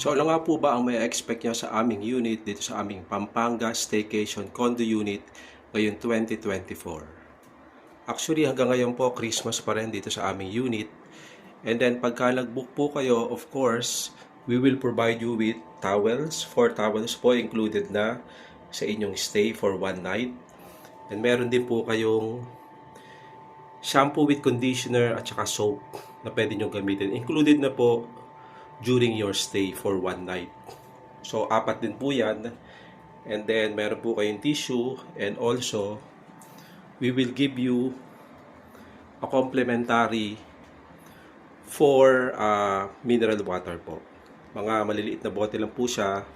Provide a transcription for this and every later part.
So ano nga po ba ang may expect nyo sa aming unit dito sa aming Pampanga Staycation Condo Unit ngayon 2024? Actually hanggang ngayon po Christmas pa rin dito sa aming unit. And then pagka nag-book po kayo, of course, we will provide you with towels. 4 towels po included na sa inyong stay for 1 night. And meron din po kayong shampoo with conditioner at saka soap na pwede nyo gamitin. Included na po during your stay for 1 night. So, 4 din po yan. And then, meron po kayong tissue. And also, we will give you a complimentary 4 mineral water po. Mga maliliit na bote lang po siya.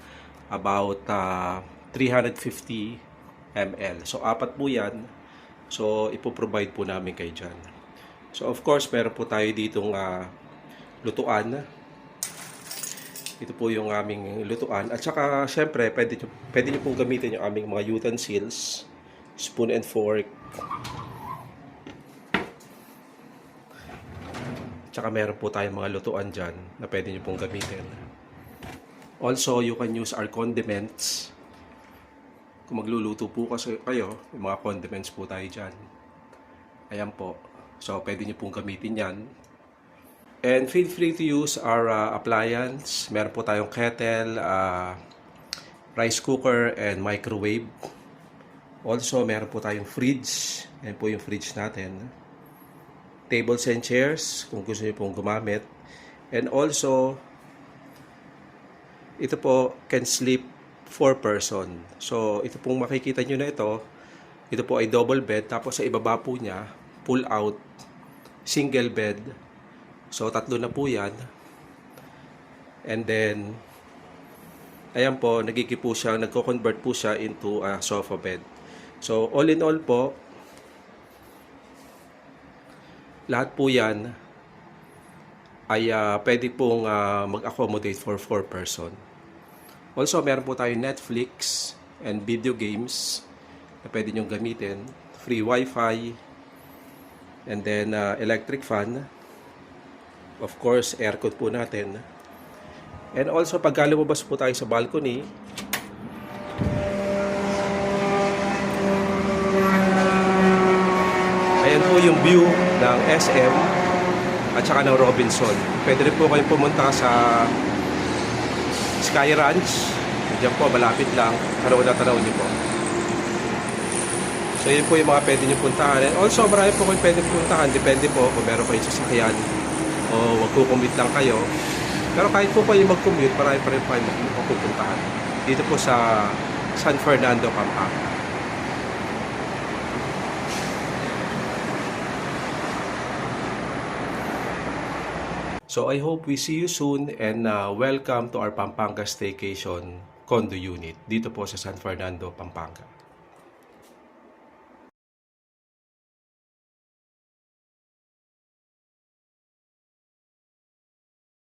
About 350 ml. So, 4 po yan. So, ipoprovide po namin kayo dyan. So, of course, meron po tayo ditong lutuan. Ito po yung aming lutuan. At saka, syempre, pwede nyo pong gamitin yung aming mga utensils. Spoon and fork. At saka, meron po tayong mga lutuan dyan na pwede nyo pong gamitin. Also, you can use our condiments. Kung magluluto po kasi kayo, yung mga condiments po tayo dyan. Ayan po. So, pwede nyo pong gamitin yan. And feel free to use our appliance. Meron po tayong kettle, rice cooker, and microwave. Also, meron po tayong fridge. Yan po yung fridge natin. Tables and chairs, kung gusto niyo pong gumamit. And also, ito po can sleep 4 person. So, ito pong makikita nyo na ito po ay double bed. Tapos sa ibaba po niya, pull out, single bed. So, 3 na po yan. And then, ayan po, nagko-convert po siya into a sofa bed. So, all in all po, lahat po yan ay pwede pong mag-accommodate for 4 person. Also, meron po tayo Netflix and video games na pwede nyong gamitin. Free Wi-Fi. And then, electric fan. Of course, aircon po natin. And also, pagka lumabas po tayo sa balcony, ayan po yung view ng SM at saka ng Robinson. Pwede rin po kayong pumunta sa Sky Ranch. Diyan po, malapit lang. Tanaw niyo po. So, yun po yung mga pwede nyo puntahan. And also, marami po kayong pwede puntahan. Depende po kung meron kayong sasakyan o magkukumit lang kayo. Pero kahit po kayo mag-commute, marami pa rin kayo mapupuntahan. Dito po sa San Fernando, Pampanga. So I hope we see you soon and welcome to our Pampanga Staycation Condo Unit dito po sa San Fernando, Pampanga.